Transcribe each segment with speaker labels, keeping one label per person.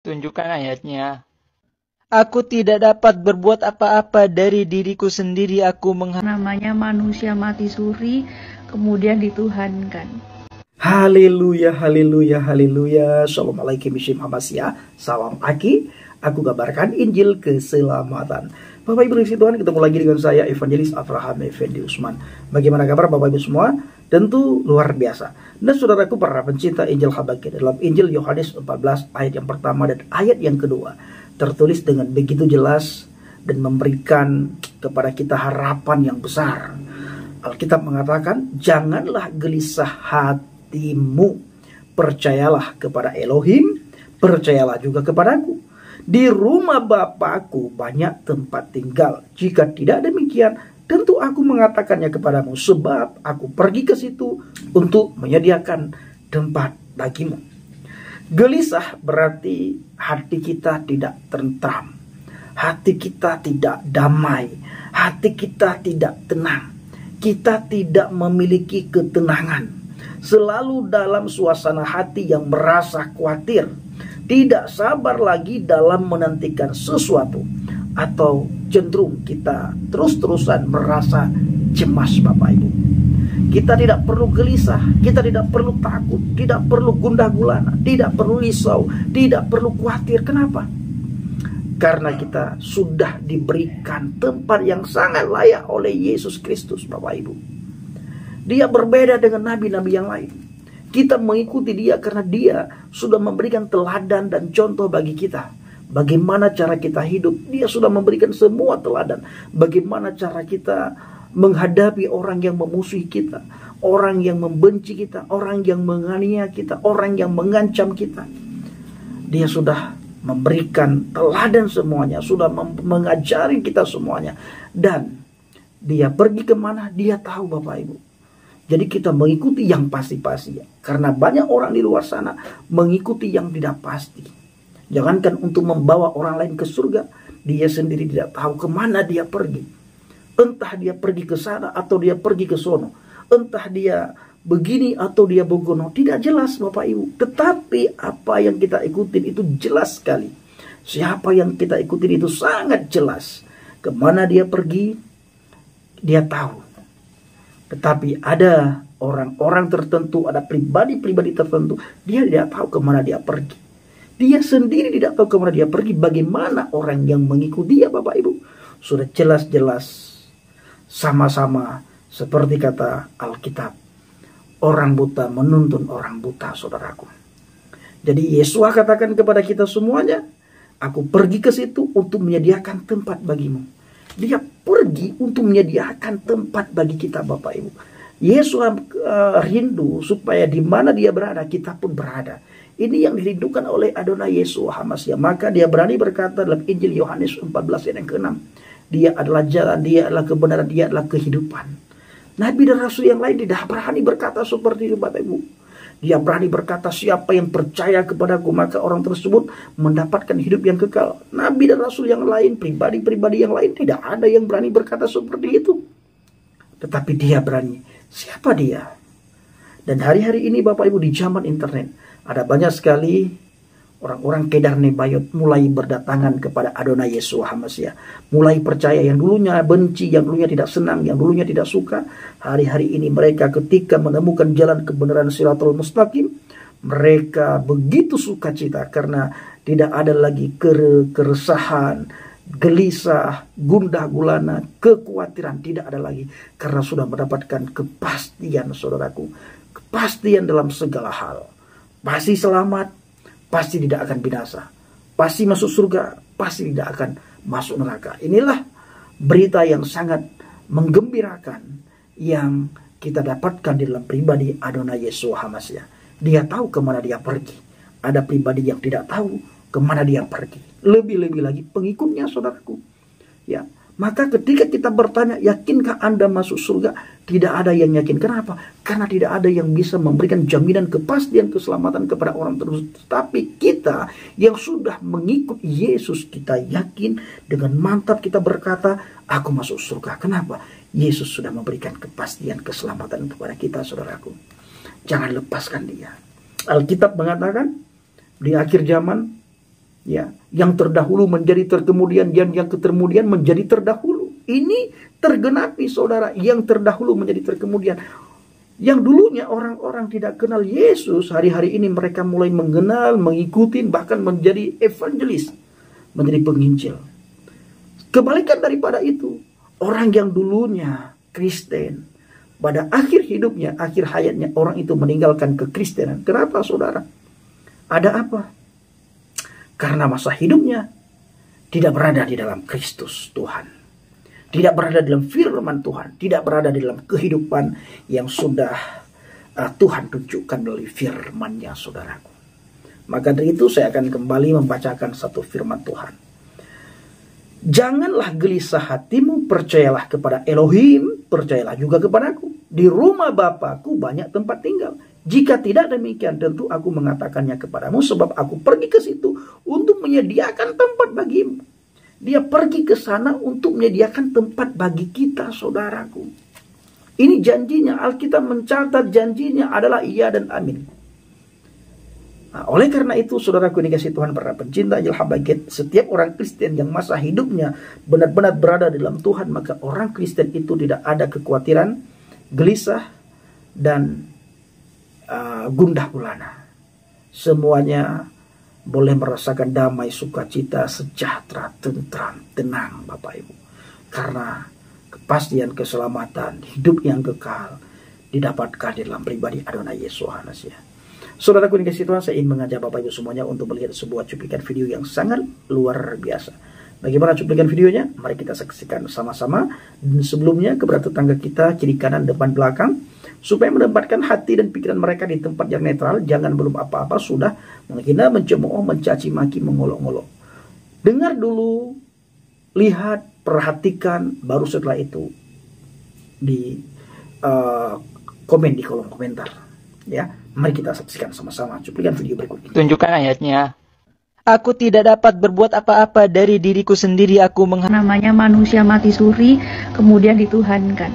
Speaker 1: Tunjukkan ayatnya.
Speaker 2: Aku tidak dapat berbuat apa-apa dari diriku sendiri. Aku
Speaker 3: namanya manusia mati suri, kemudian dituhankan.
Speaker 4: Haleluya, haleluya, haleluya. Shalom alaikum Mishim Hamasya. Salam Aki. Aku kabarkan Injil keselamatan. Bapak Ibu di Tuhan, ketemu lagi dengan saya Evangelis Abraham Effendi Usman. Bagaimana kabar Bapak Ibu semua? Tentu luar biasa. Dan saudaraku para pencinta Injil Habakuk, dalam Injil Yohanes 14 ayat yang pertama dan ayat yang kedua tertulis dengan begitu jelas dan memberikan kepada kita harapan yang besar. Alkitab mengatakan, janganlah gelisah hatimu, percayalah kepada Elohim, percayalah juga kepadaku. Di rumah Bapakku banyak tempat tinggal. Jika tidak demikian, tentu aku mengatakannya kepadamu, sebab aku pergi ke situ untuk menyediakan tempat bagimu. Gelisah berarti hati kita tidak tentram, hati kita tidak damai, hati kita tidak tenang, kita tidak memiliki ketenangan, selalu dalam suasana hati yang merasa khawatir, tidak sabar lagi dalam menantikan sesuatu, atau cenderung kita terus-terusan merasa cemas Bapak Ibu. Kita tidak perlu gelisah, kita tidak perlu takut, tidak perlu gundah gulana, tidak perlu risau, tidak perlu khawatir. Kenapa? Karena kita sudah diberikan tempat yang sangat layak oleh Yesus Kristus Bapak Ibu. Dia berbeda dengan nabi-nabi yang lain. Kita mengikuti dia karena dia sudah memberikan teladan dan contoh bagi kita. Bagaimana cara kita hidup, dia sudah memberikan semua teladan. Bagaimana cara kita menghadapi orang yang memusuhi kita, orang yang membenci kita, orang yang menganiaya kita, orang yang mengancam kita. Dia sudah memberikan teladan semuanya, sudah mengajari kita semuanya. Dan dia pergi kemana, dia tahu Bapak Ibu. Jadi kita mengikuti yang pasti-pasti. Karena banyak orang di luar sana mengikuti yang tidak pasti. Jangankan untuk membawa orang lain ke surga, dia sendiri tidak tahu kemana dia pergi. Entah dia pergi ke sana atau dia pergi ke sono. Entah dia begini atau dia begono. Tidak jelas Bapak Ibu. Tetapi apa yang kita ikutin itu jelas sekali. Siapa yang kita ikutin itu sangat jelas. Kemana dia pergi, dia tahu. Tetapi ada orang-orang tertentu, ada pribadi-pribadi tertentu, dia tidak tahu kemana dia pergi. Dia sendiri tidak tahu kemana dia pergi. Bagaimana orang yang mengikuti dia Bapak Ibu? Sudah jelas-jelas sama-sama seperti kata Alkitab, orang buta menuntun orang buta saudaraku. Jadi Yesus katakan kepada kita semuanya, aku pergi ke situ untuk menyediakan tempat bagimu. Dia pergi untuk menyediakan tempat bagi kita Bapak Ibu. Yesus rindu supaya di mana dia berada, kita pun berada. Ini yang dirindukan oleh Adonai Yesus Hamasya. Maka dia berani berkata dalam Injil Yohanes 14 ayat yang ke-6. Dia adalah jalan, dia adalah kebenaran, dia adalah kehidupan. Nabi dan Rasul yang lain tidak berani berkata seperti itu Bapak Ibu. Dia berani berkata, siapa yang percaya kepadaku, maka orang tersebut mendapatkan hidup yang kekal. Nabi dan Rasul yang lain, pribadi-pribadi yang lain, tidak ada yang berani berkata seperti itu. Tetapi dia berani. Siapa dia? Dan hari-hari ini Bapak Ibu di zaman internet, ada banyak sekali orang-orang Kedar Nebayot mulai berdatangan kepada Adonai Yesus Hamasya. Mulai percaya, yang dulunya benci, yang dulunya tidak senang, yang dulunya tidak suka. Hari-hari ini mereka ketika menemukan jalan kebenaran Shiratul Mustaqim, mereka begitu sukacita karena tidak ada lagi keresahan, gelisah, gundah gulana, kekhawatiran. Tidak ada lagi karena sudah mendapatkan kepastian saudaraku. Kepastian dalam segala hal. Pasti selamat, pasti tidak akan binasa, pasti masuk surga, pasti tidak akan masuk neraka. Inilah berita yang sangat menggembirakan yang kita dapatkan di dalam pribadi Adonai Yesus Hamasya. Dia tahu kemana dia pergi. Ada pribadi yang tidak tahu kemana dia pergi. Lebih-lebih lagi pengikutnya saudaraku. Ya, maka ketika kita bertanya, yakinkah Anda masuk surga? Tidak ada yang yakin. Kenapa? Karena tidak ada yang bisa memberikan jaminan kepastian keselamatan kepada orang tersebut. Tapi kita yang sudah mengikut Yesus, kita yakin dengan mantap kita berkata, aku masuk surga. Kenapa? Yesus sudah memberikan kepastian keselamatan kepada kita saudaraku. Jangan lepaskan dia. Alkitab mengatakan di akhir zaman Ya, yang terdahulu menjadi terkemudian, dan yang keterkemudian menjadi terdahulu. Ini tergenapi, saudara, yang terdahulu menjadi terkemudian. Yang dulunya orang-orang tidak kenal Yesus, hari-hari ini mereka mulai mengenal, mengikuti, bahkan menjadi evangelis, menjadi penginjil. Kebalikan daripada itu, orang yang dulunya Kristen, pada akhir hidupnya, akhir hayatnya, orang itu meninggalkan kekristenan. Kenapa, saudara? Ada apa? Karena masa hidupnya tidak berada di dalam Kristus Tuhan. Tidak berada dalam firman Tuhan. Tidak berada di dalam kehidupan yang sudah Tuhan tunjukkan melalui firman-Nya, saudaraku. Maka dari itu saya akan kembali membacakan satu firman Tuhan. Janganlah gelisah hatimu, percayalah kepada Elohim, percayalah juga kepadaku. Di rumah Bapakku banyak tempat tinggal. Jika tidak demikian, tentu aku mengatakannya kepadamu, sebab aku pergi ke situ untuk menyediakan tempat bagimu. Dia pergi ke sana untuk menyediakan tempat bagi kita, saudaraku. Ini janjinya, Alkitab mencatat janjinya adalah iya dan amin. Nah, oleh karena itu, saudaraku yang dikasihi Tuhan, para pencinta Injil Habaget, setiap orang Kristen yang masa hidupnya benar-benar berada di dalam Tuhan, maka orang Kristen itu tidak ada kekhawatiran, gelisah, dan gundah gulana. Semuanya boleh merasakan damai, sukacita, sejahtera, tentram, tenang, Bapak Ibu. Karena kepastian keselamatan, hidup yang kekal didapatkan di dalam pribadi Adonai Yesus Tuhan. Saudaraku yang dikasihi Tuhan, saya ingin mengajak Bapak Ibu semuanya untuk melihat sebuah cuplikan video yang sangat luar biasa. Bagaimana cuplikan videonya? Mari kita saksikan sama-sama. Dan sebelumnya kepada tetangga kita, kiri kanan, depan, belakang, supaya menempatkan hati dan pikiran mereka di tempat yang netral. Jangan belum apa-apa sudah menghina, mencemooh, mencaci maki, mengolok-olok. Dengar dulu, lihat, perhatikan, baru setelah itu di komen di kolom komentar. Ya, mari kita saksikan sama-sama cuplikan video berikut ini.
Speaker 2: Tunjukkan ayatnya. Aku tidak dapat berbuat apa-apa dari diriku sendiri.
Speaker 3: Namanya manusia mati suri, kemudian dituhankan.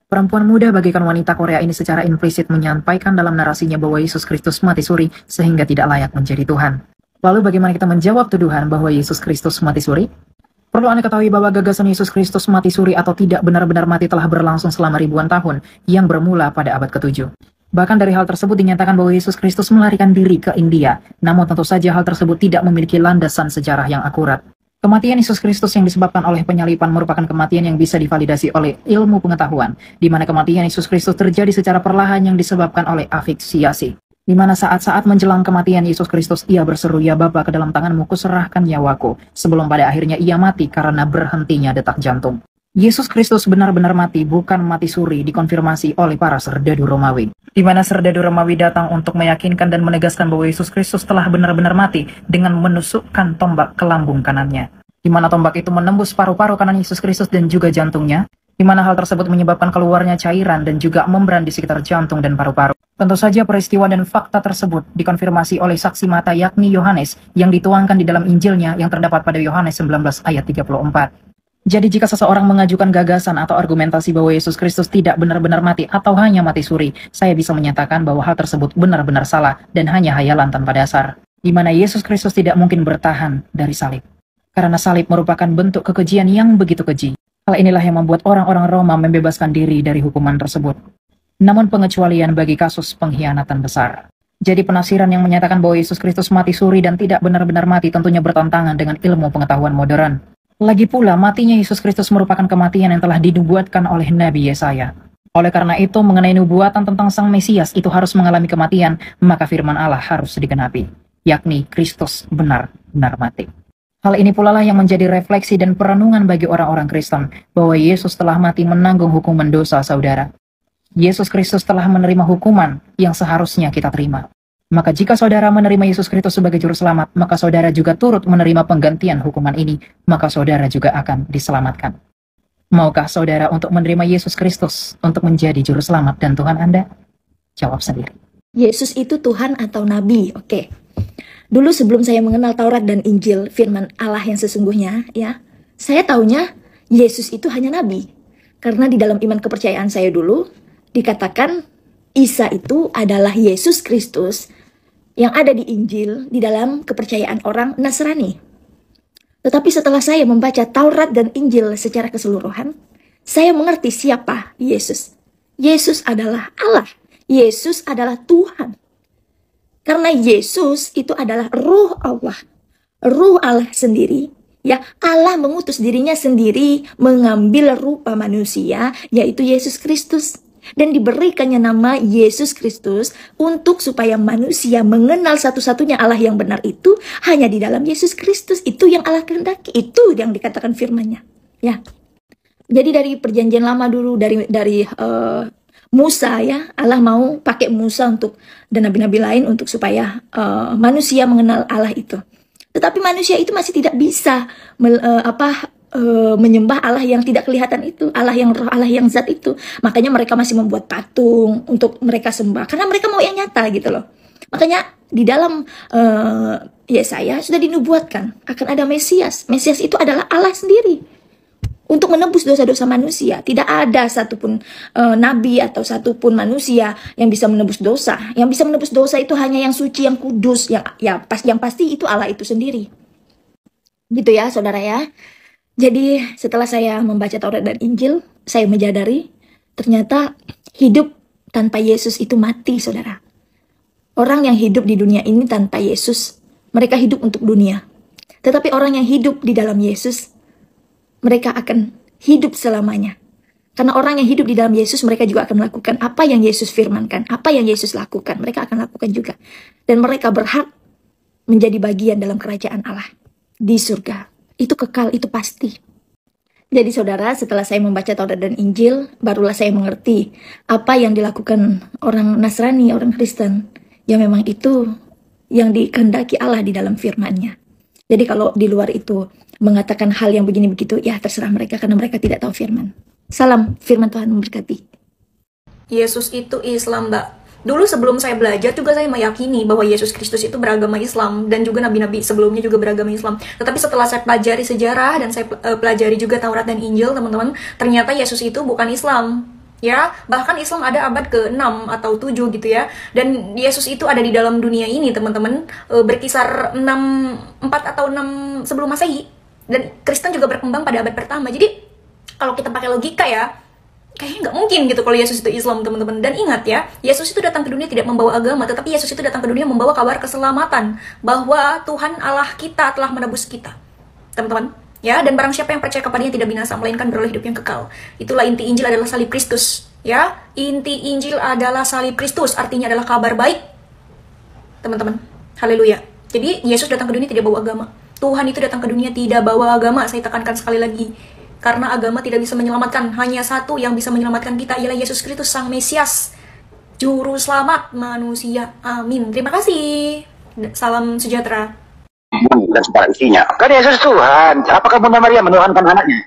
Speaker 1: Perempuan muda bagaikan wanita Korea ini secara implisit menyampaikan dalam narasinya bahwa Yesus Kristus mati suri sehingga tidak layak menjadi Tuhan. Lalu bagaimana kita menjawab tuduhan bahwa Yesus Kristus mati suri? Perlu Anda ketahui bahwa gagasan Yesus Kristus mati suri atau tidak benar-benar mati telah berlangsung selama ribuan tahun yang bermula pada abad ke-7. Bahkan dari hal tersebut dinyatakan bahwa Yesus Kristus melarikan diri ke India. Namun tentu saja hal tersebut tidak memiliki landasan sejarah yang akurat. Kematian Yesus Kristus yang disebabkan oleh penyalipan merupakan kematian yang bisa divalidasi oleh ilmu pengetahuan, di mana kematian Yesus Kristus terjadi secara perlahan yang disebabkan oleh afiksiasi. Di mana saat-saat menjelang kematian Yesus Kristus, ia berseru, "Ya Bapa, ke dalam tanganmu kuserahkan nyawaku," sebelum pada akhirnya ia mati karena berhentinya detak jantung. Yesus Kristus benar-benar mati, bukan mati suri, dikonfirmasi oleh para serdadu Romawi. Di mana serdadu Romawi datang untuk meyakinkan dan menegaskan bahwa Yesus Kristus telah benar-benar mati dengan menusukkan tombak ke lambung kanannya. Di mana tombak itu menembus paru-paru kanan Yesus Kristus dan juga jantungnya. Di mana hal tersebut menyebabkan keluarnya cairan dan juga membran di sekitar jantung dan paru-paru. Tentu saja peristiwa dan fakta tersebut dikonfirmasi oleh saksi mata yakni Yohanes yang dituangkan di dalam Injilnya yang terdapat pada Yohanes 19 ayat 34. Jadi jika seseorang mengajukan gagasan atau argumentasi bahwa Yesus Kristus tidak benar-benar mati atau hanya mati suri, saya bisa menyatakan bahwa hal tersebut benar-benar salah dan hanya hayalan tanpa dasar. Di mana Yesus Kristus tidak mungkin bertahan dari salib. Karena salib merupakan bentuk kekejian yang begitu keji. Hal inilah yang membuat orang-orang Roma membebaskan diri dari hukuman tersebut. Namun pengecualian bagi kasus pengkhianatan besar. Jadi penafsiran yang menyatakan bahwa Yesus Kristus mati suri dan tidak benar-benar mati tentunya bertentangan dengan ilmu pengetahuan modern. Lagi pula, matinya Yesus Kristus merupakan kematian yang telah dinubuatkan oleh Nabi Yesaya. Oleh karena itu, mengenai nubuatan tentang Sang Mesias itu harus mengalami kematian, maka firman Allah harus digenapi, yakni Kristus benar-benar mati. Hal ini pula lah yang menjadi refleksi dan perenungan bagi orang-orang Kristen, bahwa Yesus telah mati menanggung hukuman dosa saudara. Yesus Kristus telah menerima hukuman yang seharusnya kita terima. Maka jika saudara menerima Yesus Kristus sebagai juru selamat, maka saudara juga turut menerima penggantian hukuman ini, maka saudara juga akan diselamatkan. Maukah saudara untuk menerima Yesus Kristus untuk menjadi juru selamat dan Tuhan Anda? Jawab sendiri.
Speaker 5: Yesus itu Tuhan atau Nabi? Oke. Dulu sebelum saya mengenal Taurat dan Injil, firman Allah yang sesungguhnya, ya, saya taunya Yesus itu hanya Nabi. Karena di dalam iman kepercayaan saya dulu, dikatakan Isa itu adalah Yesus Kristus yang ada di Injil di dalam kepercayaan orang Nasrani. Tetapi setelah saya membaca Taurat dan Injil secara keseluruhan, saya mengerti siapa Yesus. Yesus adalah Allah. Yesus adalah Tuhan. Karena Yesus itu adalah Ruh Allah. Ruh Allah sendiri. Ya, Allah mengutus dirinya sendiri mengambil rupa manusia, yaitu Yesus Kristus. Dan diberikannya nama Yesus Kristus untuk supaya manusia mengenal satu-satunya Allah yang benar itu hanya di dalam Yesus Kristus. Itu yang Allah kehendaki, itu yang dikatakan firman-Nya. Ya. Jadi dari perjanjian lama dulu, dari Musa, ya, Allah mau pakai Musa untuk dan nabi-nabi lain untuk supaya manusia mengenal Allah itu. Tetapi manusia itu masih tidak bisa menyembah Allah yang tidak kelihatan itu, Allah yang roh, Allah yang zat itu. Makanya mereka masih membuat patung untuk mereka sembah, karena mereka mau yang nyata gitu loh. Makanya di dalam Yesaya sudah dinubuatkan akan ada Mesias. Mesias itu adalah Allah sendiri untuk menebus dosa-dosa manusia. Tidak ada satupun nabi atau satupun manusia yang bisa menebus dosa. Yang bisa menebus dosa itu hanya yang suci, yang kudus, yang pasti itu Allah itu sendiri. Gitu ya, saudara ya. Jadi setelah saya membaca Taurat dan Injil, saya menyadari ternyata hidup tanpa Yesus itu mati, saudara. Orang yang hidup di dunia ini tanpa Yesus, mereka hidup untuk dunia. Tetapi orang yang hidup di dalam Yesus, mereka akan hidup selamanya. Karena orang yang hidup di dalam Yesus, mereka juga akan melakukan apa yang Yesus firmankan, apa yang Yesus lakukan, mereka akan lakukan juga. Dan mereka berhak menjadi bagian dalam kerajaan Allah di surga. Itu kekal, itu pasti. Jadi saudara, setelah saya membaca Taurat dan Injil, barulah saya mengerti apa yang dilakukan orang Nasrani, orang Kristen. Ya memang itu yang dikehendaki Allah di dalam firman-Nya. Jadi kalau di luar itu mengatakan hal yang begini begitu, ya terserah mereka karena mereka tidak tahu firman. Salam, firman Tuhan memberkati.
Speaker 6: Yesus itu Islam, Mbak. Dulu sebelum saya belajar juga saya meyakini bahwa Yesus Kristus itu beragama Islam dan juga nabi-nabi sebelumnya juga beragama Islam. Tetapi setelah saya pelajari sejarah dan saya pelajari juga Taurat dan Injil, teman-teman, ternyata Yesus itu bukan Islam. Ya, bahkan Islam ada abad ke-6 atau 7 gitu ya. Dan Yesus itu ada di dalam dunia ini, teman-teman, berkisar 4 atau 6 sebelum Masehi. Dan Kristen juga berkembang pada abad pertama. Jadi kalau kita pakai logika ya, kayaknya nggak mungkin gitu kalau Yesus itu Islam, teman-teman. Dan ingat ya, Yesus itu datang ke dunia tidak membawa agama, tetapi Yesus itu datang ke dunia membawa kabar keselamatan, bahwa Tuhan Allah kita telah menebus kita, teman-teman. Ya, dan barang siapa yang percaya kepadanya tidak binasa, melainkan beroleh hidup yang kekal. Itulah inti Injil adalah salib Kristus. Ya, inti Injil adalah salib Kristus, artinya adalah kabar baik, teman-teman. Haleluya. Jadi Yesus datang ke dunia tidak bawa agama. Tuhan itu datang ke dunia tidak bawa agama. Saya tekankan sekali lagi. Karena agama tidak bisa menyelamatkan. Hanya satu yang bisa menyelamatkan kita, ialah Yesus Kristus, Sang Mesias, Juru Selamat manusia. Amin. Terima kasih. Salam sejahtera.
Speaker 7: Dan para isinya. Kan Yesus Tuhan. Apakah Bunda Maria menuhankan anaknya?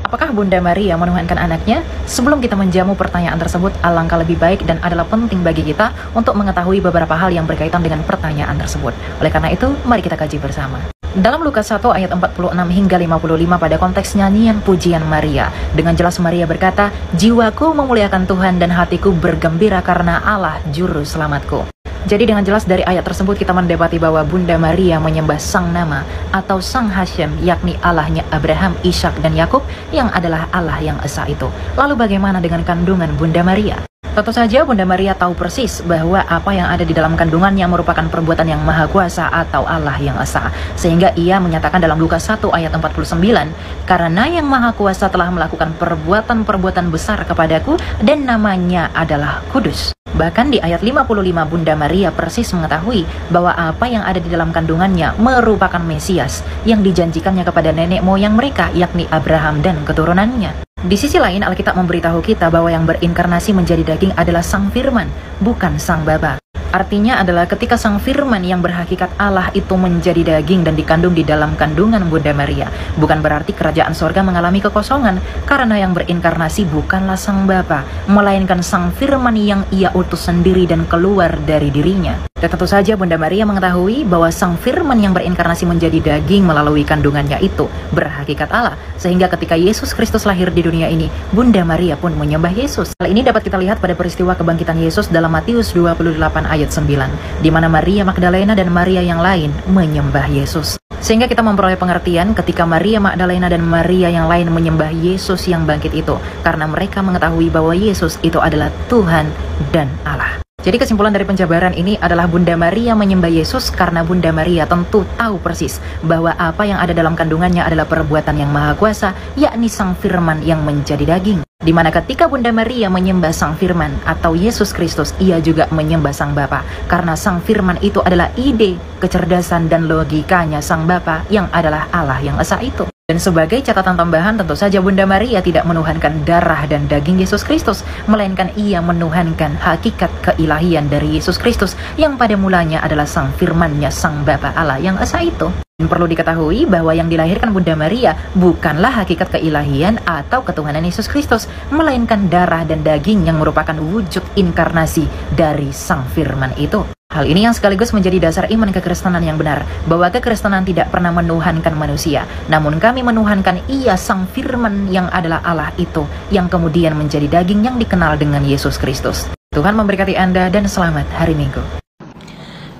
Speaker 1: Apakah Bunda Maria menuhankan anaknya? Sebelum kita menjamu pertanyaan tersebut, alangkah lebih baik dan adalah penting bagi kita untuk mengetahui beberapa hal yang berkaitan dengan pertanyaan tersebut. Oleh karena itu, mari kita kaji bersama. Dalam Lukas 1 ayat 46 hingga 55 pada konteks nyanyian pujian Maria, dengan jelas Maria berkata, "Jiwaku memuliakan Tuhan dan hatiku bergembira karena Allah Juru Selamatku." Jadi dengan jelas dari ayat tersebut kita mendapati bahwa Bunda Maria menyembah Sang Nama atau Sang Hashem, yakni Allahnya Abraham, Ishak, dan Yakub yang adalah Allah yang esa itu. Lalu bagaimana dengan kandungan Bunda Maria? Tentu saja Bunda Maria tahu persis bahwa apa yang ada di dalam kandungannya merupakan perbuatan yang maha kuasa atau Allah yang esa. Sehingga ia menyatakan dalam Lukas 1 ayat 49, "Karena yang maha kuasa telah melakukan perbuatan-perbuatan besar kepadaku dan namanya adalah kudus." Bahkan di ayat 55 Bunda Maria persis mengetahui bahwa apa yang ada di dalam kandungannya merupakan Mesias yang dijanjikannya kepada nenek moyang mereka, yakni Abraham dan keturunannya. Di sisi lain, Alkitab memberitahu kita bahwa yang berinkarnasi menjadi daging adalah Sang Firman, bukan Sang Bapa. Artinya adalah ketika Sang Firman yang berhakikat Allah itu menjadi daging dan dikandung di dalam kandungan Bunda Maria, bukan berarti kerajaan sorga mengalami kekosongan, karena yang berinkarnasi bukanlah Sang Bapa, melainkan Sang Firman yang ia utus sendiri dan keluar dari dirinya. Dan tentu saja Bunda Maria mengetahui bahwa Sang Firman yang berinkarnasi menjadi daging melalui kandungannya itu berhakikat Allah. Sehingga ketika Yesus Kristus lahir di dunia ini, Bunda Maria pun menyembah Yesus. Hal ini dapat kita lihat pada peristiwa kebangkitan Yesus dalam Matius 28 ayat 9, di mana Maria Magdalena dan Maria yang lain menyembah Yesus. Sehingga kita memperoleh pengertian ketika Maria Magdalena dan Maria yang lain menyembah Yesus yang bangkit itu, karena mereka mengetahui bahwa Yesus itu adalah Tuhan dan Allah. Jadi kesimpulan dari penjabaran ini adalah Bunda Maria menyembah Yesus karena Bunda Maria tentu tahu persis bahwa apa yang ada dalam kandungannya adalah perbuatan yang maha kuasa, yakni Sang Firman yang menjadi daging. Di mana ketika Bunda Maria menyembah Sang Firman atau Yesus Kristus, ia juga menyembah Sang Bapa, karena Sang Firman itu adalah ide, kecerdasan dan logikanya Sang Bapa yang adalah Allah yang esa itu. Dan sebagai catatan tambahan, tentu saja Bunda Maria tidak menuhankan darah dan daging Yesus Kristus, melainkan ia menuhankan hakikat keilahian dari Yesus Kristus yang pada mulanya adalah Sang Firman-Nya Sang Bapa Allah yang esa itu. Dan perlu diketahui bahwa yang dilahirkan Bunda Maria bukanlah hakikat keilahian atau ketuhanan Yesus Kristus, melainkan darah dan daging yang merupakan wujud inkarnasi dari Sang Firman itu. Hal ini yang sekaligus menjadi dasar iman kekristenan yang benar, bahwa kekristenan tidak pernah menuhankan manusia, namun kami menuhankan Ia Sang Firman yang adalah Allah itu, yang kemudian menjadi daging yang dikenal dengan Yesus Kristus. Tuhan memberkati Anda dan selamat hari Minggu.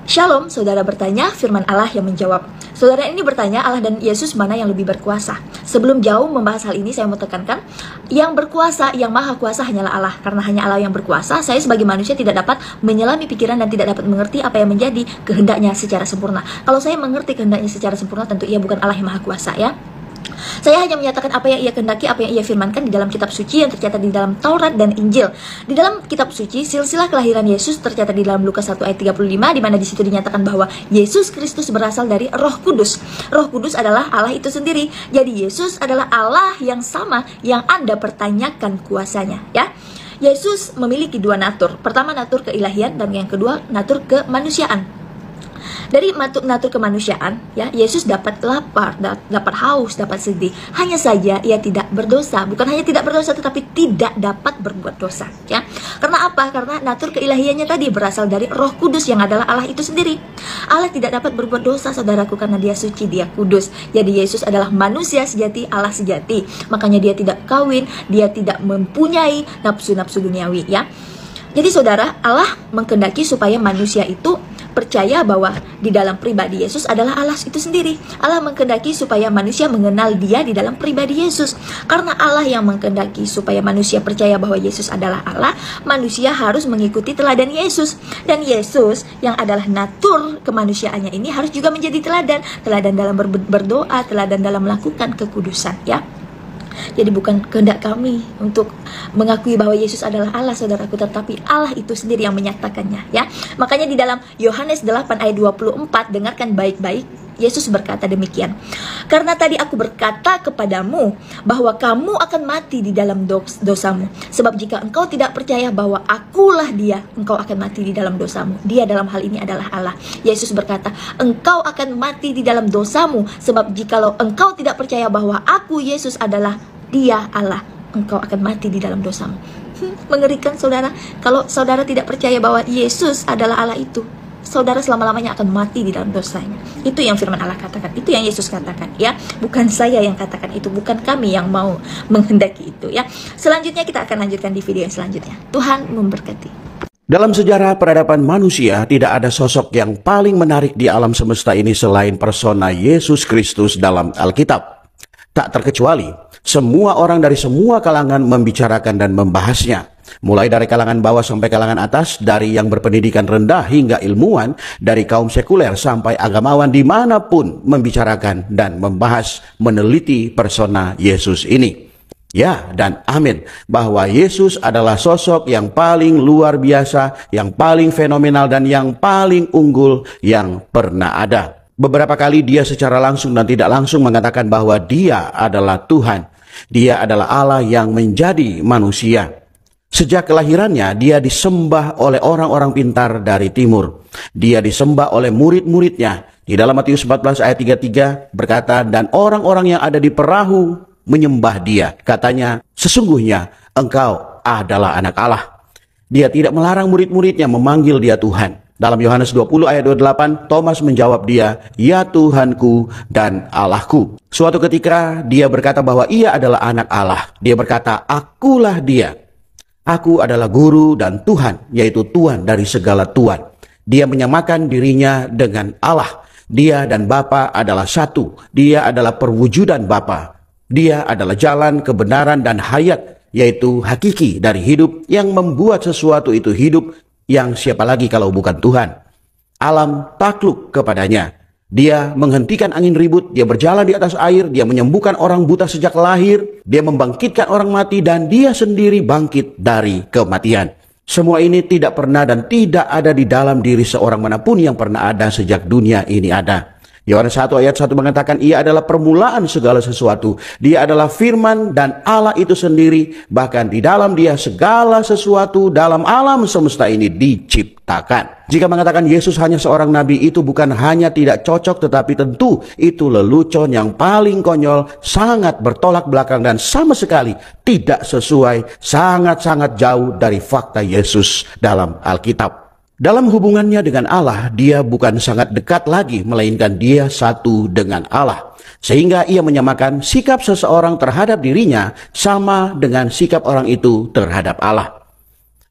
Speaker 5: Shalom, saudara bertanya, firman Allah yang menjawab. Saudara ini bertanya, Allah dan Yesus mana yang lebih berkuasa? Sebelum jauh membahas hal ini, saya mau tekankan, yang berkuasa, yang maha kuasa hanyalah Allah. Karena hanya Allah yang berkuasa, saya sebagai manusia tidak dapat menyelami pikiran dan tidak dapat mengerti apa yang menjadi kehendaknya secara sempurna. Kalau saya mengerti kehendaknya secara sempurna, tentu ia bukan Allah yang maha kuasa, ya. Saya hanya menyatakan apa yang ia kehendaki, apa yang ia firmankan di dalam kitab suci yang tercatat di dalam Taurat dan Injil. Di dalam kitab suci, silsilah kelahiran Yesus tercatat di dalam Lukas 1 ayat 35, di mana di situ dinyatakan bahwa Yesus Kristus berasal dari Roh Kudus. Roh Kudus adalah Allah itu sendiri. Jadi Yesus adalah Allah yang sama yang Anda pertanyakan kuasanya, ya. Yesus memiliki dua natur. Pertama natur keilahian dan yang kedua natur kemanusiaan. Dari natur kemanusiaan, ya, Yesus dapat lapar, dapat haus, dapat sedih. Hanya saja ia tidak berdosa. Bukan hanya tidak berdosa, tetapi tidak dapat berbuat dosa, ya. Karena apa? Karena natur keilahiannya tadi berasal dari Roh Kudus yang adalah Allah itu sendiri. Allah tidak dapat berbuat dosa, saudaraku, karena Dia suci, Dia kudus. Jadi Yesus adalah manusia sejati, Allah sejati. Makanya Dia tidak kawin, Dia tidak mempunyai nafsu-nafsu duniawi, ya. Jadi saudara, Allah mengkehendaki supaya manusia itu percaya bahwa di dalam pribadi Yesus adalah Allah itu sendiri. Allah mengkehendaki supaya manusia mengenal Dia di dalam pribadi Yesus. Karena Allah yang mengkehendaki supaya manusia percaya bahwa Yesus adalah Allah, manusia harus mengikuti teladan Yesus. Dan Yesus yang adalah natur kemanusiaannya ini harus juga menjadi teladan. Teladan dalam berdoa, teladan dalam melakukan kekudusan, ya. Jadi bukan kehendak kami untuk mengakui bahwa Yesus adalah Allah, saudaraku, tetapi Allah itu sendiri yang menyatakannya, ya. Makanya di dalam Yohanes 8 ayat 24, dengarkan baik-baik, Yesus berkata demikian. Karena tadi aku berkata kepadamu bahwa kamu akan mati di dalam dosamu. Sebab jika engkau tidak percaya bahwa akulah Dia, engkau akan mati di dalam dosamu. Dia dalam hal ini adalah Allah. Yesus berkata, engkau akan mati di dalam dosamu. Sebab jikalau engkau tidak percaya bahwa aku, Yesus, adalah Dia Allah, engkau akan mati di dalam dosamu. Mengerikan, saudara. Kalau saudara tidak percaya bahwa Yesus adalah Allah itu, saudara selama-lamanya akan mati di dalam dosanya. Itu yang firman Allah katakan, itu yang Yesus katakan, ya. Bukan saya yang katakan itu, bukan kami yang mau menghendaki itu, ya. Selanjutnya kita akan lanjutkan di video yang selanjutnya. Tuhan memberkati.
Speaker 8: Dalam sejarah peradaban manusia, tidak ada sosok yang paling menarik di alam semesta ini selain persona Yesus Kristus dalam Alkitab. Tak terkecuali, semua orang dari semua kalangan membicarakan dan membahasnya. Mulai dari kalangan bawah sampai kalangan atas, dari yang berpendidikan rendah hingga ilmuwan, dari kaum sekuler sampai agamawan, dimanapun membicarakan dan membahas, meneliti persona Yesus ini. Ya dan amin, bahwa Yesus adalah sosok yang paling luar biasa, yang paling fenomenal, dan yang paling unggul yang pernah ada. Beberapa kali Dia secara langsung dan tidak langsung mengatakan bahwa Dia adalah Tuhan. Dia adalah Allah yang menjadi manusia. Sejak kelahirannya, Dia disembah oleh orang-orang pintar dari timur. Dia disembah oleh murid-muridnya. Di dalam Matius 14 ayat 33 berkata, dan orang-orang yang ada di perahu menyembah Dia. Katanya, sesungguhnya engkau adalah anak Allah. Dia tidak melarang murid-muridnya memanggil Dia Tuhan. Dalam Yohanes 20 ayat 28, Thomas menjawab dia, "Ya Tuhanku dan Allahku." Suatu ketika dia berkata bahwa ia adalah anak Allah. Dia berkata, "Akulah dia. Aku adalah guru dan Tuhan, yaitu Tuhan dari segala Tuhan." Dia menyamakan dirinya dengan Allah. Dia dan Bapa adalah satu. Dia adalah perwujudan Bapa. Dia adalah jalan, kebenaran, dan hayat, yaitu hakiki dari hidup yang membuat sesuatu itu hidup, yang siapa lagi kalau bukan Tuhan. Alam takluk kepadanya. Dia menghentikan angin ribut, dia berjalan di atas air, dia menyembuhkan orang buta sejak lahir, dia membangkitkan orang mati, dan dia sendiri bangkit dari kematian. Semua ini tidak pernah dan tidak ada di dalam diri seorang manapun yang pernah ada sejak dunia ini ada. Yohanes 1 ayat 1 mengatakan ia adalah permulaan segala sesuatu. Dia adalah firman dan Allah itu sendiri. Bahkan di dalam dia segala sesuatu dalam alam semesta ini diciptakan. Jika mengatakan Yesus hanya seorang nabi itu bukan hanya tidak cocok, tetapi tentu itu lelucon yang paling konyol, sangat bertolak belakang dan sama sekali tidak sesuai, sangat-sangat jauh dari fakta Yesus dalam Alkitab. Dalam hubungannya dengan Allah, dia bukan sangat dekat lagi, melainkan dia satu dengan Allah. Sehingga ia menyamakan sikap seseorang terhadap dirinya sama dengan sikap orang itu terhadap Allah.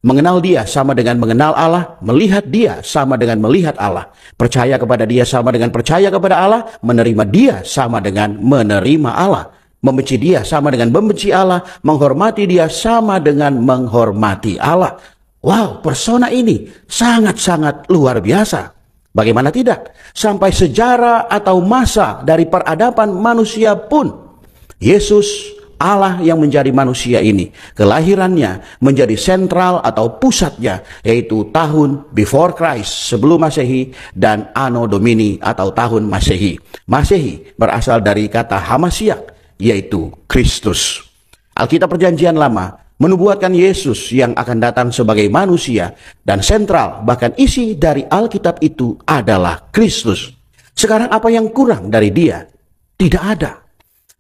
Speaker 8: Mengenal dia sama dengan mengenal Allah, melihat dia sama dengan melihat Allah, percaya kepada dia sama dengan percaya kepada Allah, menerima dia sama dengan menerima Allah, membenci dia sama dengan membenci Allah, menghormati dia sama dengan menghormati Allah. Wow, persona ini sangat-sangat luar biasa. Bagaimana tidak? Sampai sejarah atau masa dari peradaban manusia pun, Yesus, Allah yang menjadi manusia ini, kelahirannya menjadi sentral atau pusatnya, yaitu tahun before Christ, sebelum Masehi, dan Anno Domini atau tahun Masehi. Masehi berasal dari kata Hamasyiak, yaitu Kristus. Alkitab Perjanjian Lama menubuatkan Yesus yang akan datang sebagai manusia, dan sentral bahkan isi dari Alkitab itu adalah Kristus. Sekarang apa yang kurang dari dia? Tidak ada.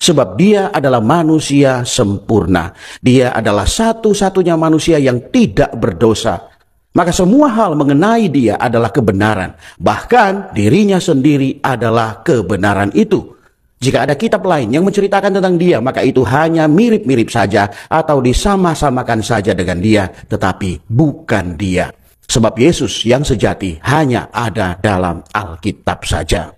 Speaker 8: Sebab dia adalah manusia sempurna. Dia adalah satu-satunya manusia yang tidak berdosa. Maka semua hal mengenai dia adalah kebenaran. Bahkan dirinya sendiri adalah kebenaran itu. Jika ada kitab lain yang menceritakan tentang dia, maka itu hanya mirip-mirip saja atau disama-samakan saja dengan dia, tetapi bukan dia. Sebab Yesus yang sejati hanya ada dalam Alkitab saja.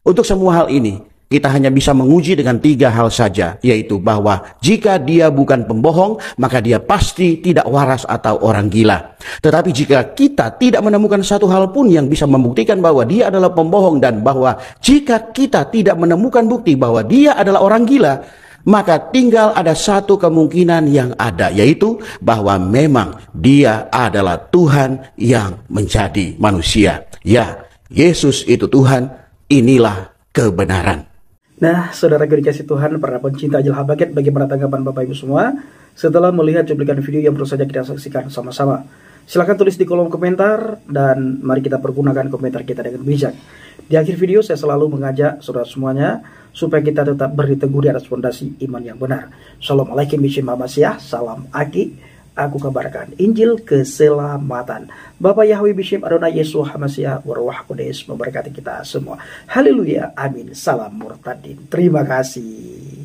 Speaker 8: Untuk semua hal ini, kita hanya bisa menguji dengan 3 hal saja, yaitu bahwa jika dia bukan pembohong, maka dia pasti tidak waras atau orang gila. Tetapi jika kita tidak menemukan satu hal pun yang bisa membuktikan bahwa dia adalah pembohong, dan bahwa jika kita tidak menemukan bukti bahwa dia adalah orang gila, maka tinggal ada satu kemungkinan yang ada, yaitu bahwa memang dia adalah Tuhan yang menjadi manusia. Ya, Yesus itu Tuhan, inilah kebenaran.
Speaker 4: Nah, saudara dikasih Tuhan, para pencinta Ajil Habagat, bagaimana tanggapan Bapak Ibu semua setelah melihat cuplikan video yang baru saja kita saksikan sama-sama? Silahkan tulis di kolom komentar, dan mari kita pergunakan komentar kita dengan bijak. Di akhir video saya selalu mengajak saudara semuanya supaya kita tetap berteguh di atas fondasi iman yang benar. Assalamualaikum warahmatullahi wabarakatuh. Salam Aki. Aku kabarkan Injil keselamatan. Bapak Yahweh Bishim Adonai Yesus Hamasiah Warwah Kudus memberkati kita semua. Haleluya. Amin. Salam murtadin. Terima kasih.